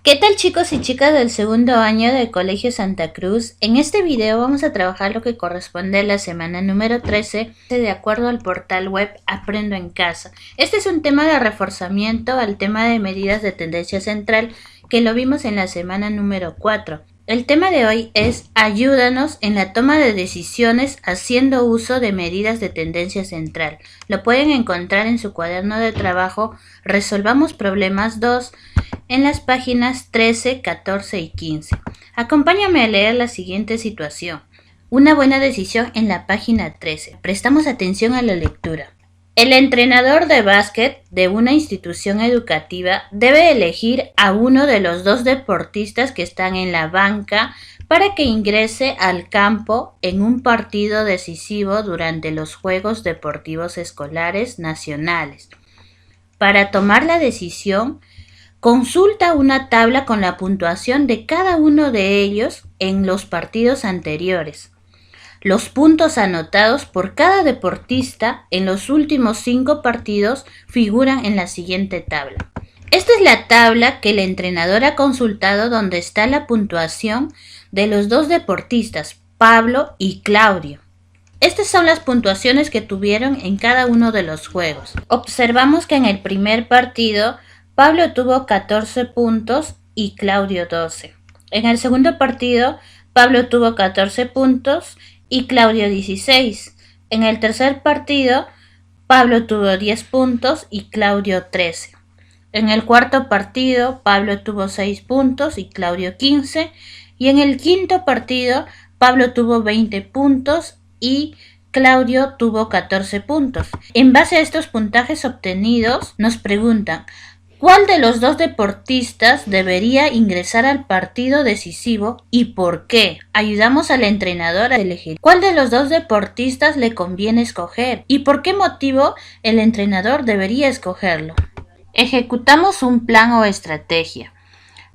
¿Qué tal chicos y chicas del segundo año del Colegio Santa Cruz? En este video vamos a trabajar lo que corresponde a la semana número 13 de acuerdo al portal web Aprendo en Casa. Este es un tema de reforzamiento al tema de medidas de tendencia central que lo vimos en la semana número 4. El tema de hoy es ayúdanos en la toma de decisiones haciendo uso de medidas de tendencia central. Lo pueden encontrar en su cuaderno de trabajo Resolvamos Problemas 2 en las páginas 13, 14 y 15. Acompáñame a leer la siguiente situación. Una buena decisión en la página 13. Prestamos atención a la lectura. El entrenador de básquet de una institución educativa debe elegir a uno de los dos deportistas que están en la banca para que ingrese al campo en un partido decisivo durante los Juegos Deportivos Escolares Nacionales. Para tomar la decisión, consulta una tabla con la puntuación de cada uno de ellos en los partidos anteriores. Los puntos anotados por cada deportista en los últimos 5 partidos figuran en la siguiente tabla. Esta es la tabla que el entrenador ha consultado donde está la puntuación de los dos deportistas, Pablo y Claudio. Estas son las puntuaciones que tuvieron en cada uno de los juegos. Observamos que en el primer partido Pablo tuvo 14 puntos y Claudio 12. En el segundo partido, Pablo tuvo 14 puntos y Claudio 16. En el tercer partido, Pablo tuvo 10 puntos y Claudio 13. En el cuarto partido, Pablo tuvo 6 puntos y Claudio 15. Y en el quinto partido, Pablo tuvo 20 puntos y Claudio tuvo 14 puntos. En base a estos puntajes obtenidos, nos preguntan, ¿cuál de los dos deportistas debería ingresar al partido decisivo y por qué? Ayudamos al entrenador a elegir cuál de los dos deportistas le conviene escoger y por qué motivo el entrenador debería escogerlo. Ejecutamos un plan o estrategia.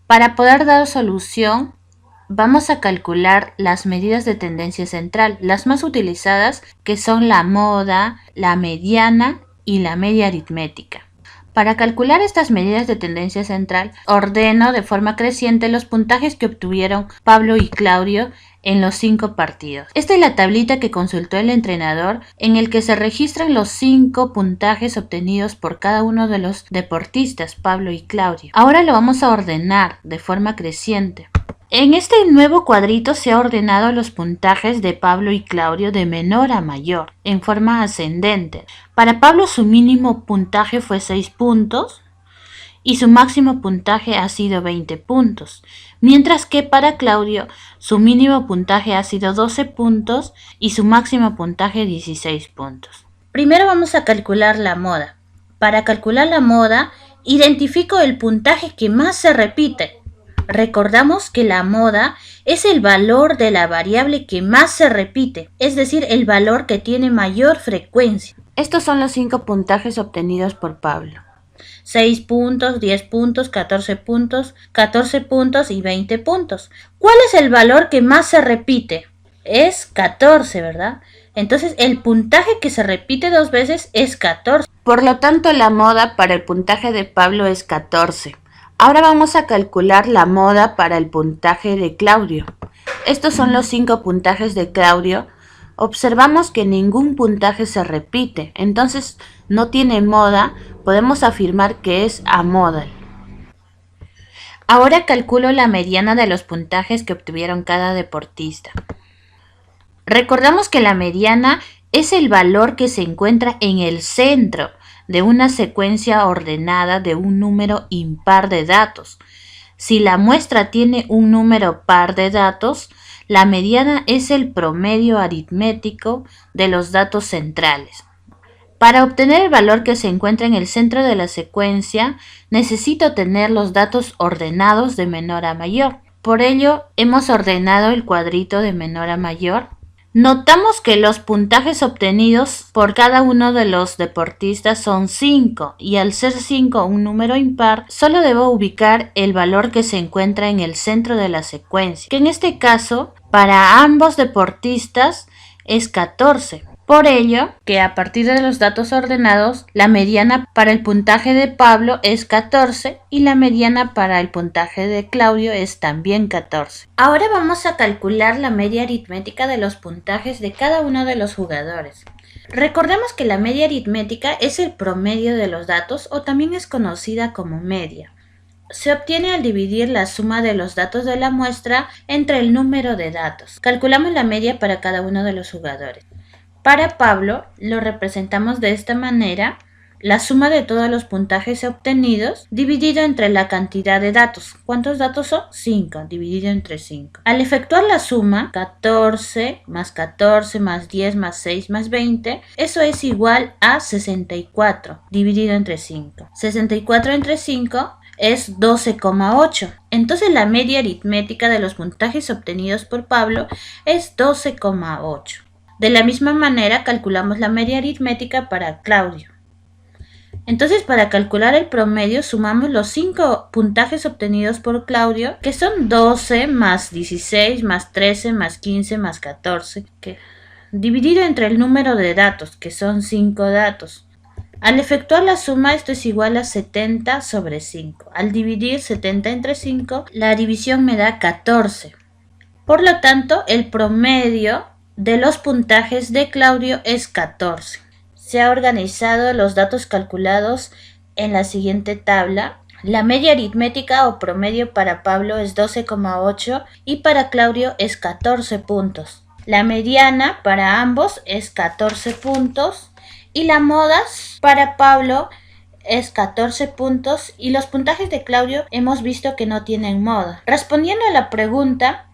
Para poder dar solución, vamos a calcular las medidas de tendencia central, las más utilizadas que son la moda, la mediana y la media aritmética. Para calcular estas medidas de tendencia central, ordeno de forma creciente los puntajes que obtuvieron Pablo y Claudio en los 5 partidos. Esta es la tablita que consultó el entrenador en el que se registran los 5 puntajes obtenidos por cada uno de los deportistas, Pablo y Claudio. Ahora lo vamos a ordenar de forma creciente. En este nuevo cuadrito se ha ordenado los puntajes de Pablo y Claudio de menor a mayor, en forma ascendente. Para Pablo su mínimo puntaje fue 6 puntos y su máximo puntaje ha sido 20 puntos, mientras que para Claudio su mínimo puntaje ha sido 12 puntos y su máximo puntaje 16 puntos. Primero vamos a calcular la moda. Para calcular la moda, identifico el puntaje que más se repite. Recordamos que la moda es el valor de la variable que más se repite, es decir, el valor que tiene mayor frecuencia. Estos son los 5 puntajes obtenidos por Pablo. 6 puntos, 10 puntos, 14 puntos, 14 puntos y 20 puntos. ¿Cuál es el valor que más se repite? Es 14, ¿verdad? Entonces el puntaje que se repite 2 veces es 14. Por lo tanto, la moda para el puntaje de Pablo es 14. Ahora vamos a calcular la moda para el puntaje de Claudio. Estos son los 5 puntajes de Claudio. Observamos que ningún puntaje se repite, entonces no tiene moda, podemos afirmar que es amodal. Ahora calculo la mediana de los puntajes que obtuvieron cada deportista. Recordamos que la mediana es el valor que se encuentra en el centro de una secuencia ordenada de un número impar de datos. Si la muestra tiene un número par de datos, la mediana es el promedio aritmético de los datos centrales. Para obtener el valor que se encuentra en el centro de la secuencia, necesito tener los datos ordenados de menor a mayor. Por ello, hemos ordenado el cuadrito de menor a mayor. Notamos que los puntajes obtenidos por cada uno de los deportistas son 5 y al ser 5 un número impar, solo debo ubicar el valor que se encuentra en el centro de la secuencia, que en este caso para ambos deportistas es 14. Por ello, que a partir de los datos ordenados, la mediana para el puntaje de Pablo es 14 y la mediana para el puntaje de Claudio es también 14. Ahora vamos a calcular la media aritmética de los puntajes de cada uno de los jugadores. Recordemos que la media aritmética es el promedio de los datos o también es conocida como media. Se obtiene al dividir la suma de los datos de la muestra entre el número de datos. Calculamos la media para cada uno de los jugadores. Para Pablo lo representamos de esta manera: la suma de todos los puntajes obtenidos dividido entre la cantidad de datos. ¿Cuántos datos son? 5, dividido entre 5. Al efectuar la suma, 14 más 10 más 6 más 20, eso es igual a 64, dividido entre 5. 64 entre 5 es 12,8. Entonces la media aritmética de los puntajes obtenidos por Pablo es 12,8. De la misma manera calculamos la media aritmética para Claudio. Entonces, para calcular el promedio sumamos los 5 puntajes obtenidos por Claudio, que son 12 más 16 más 13 más 15 más 14, dividido entre el número de datos, que son 5 datos. Al efectuar la suma, esto es igual a 70 sobre 5. Al dividir 70 entre 5, la división me da 14. Por lo tanto, el promedio de los puntajes de Claudio es 14. Se han organizado los datos calculados en la siguiente tabla. La media aritmética o promedio para Pablo es 12,8 y para Claudio es 14 puntos. La mediana para ambos es 14 puntos y la modas para Pablo es 14 puntos y los puntajes de Claudio hemos visto que no tienen moda. Respondiendo a la pregunta: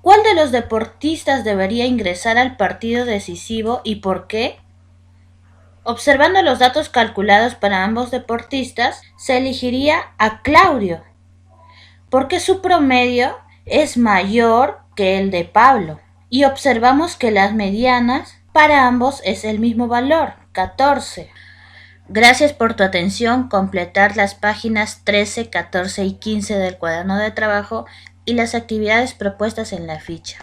¿cuál de los deportistas debería ingresar al partido decisivo y por qué? Observando los datos calculados para ambos deportistas, se elegiría a Claudio, porque su promedio es mayor que el de Pablo. Y observamos que las medianas para ambos es el mismo valor, 14. Gracias por tu atención. Completar las páginas 13, 14 y 15 del cuaderno de trabajo y las actividades propuestas en la ficha.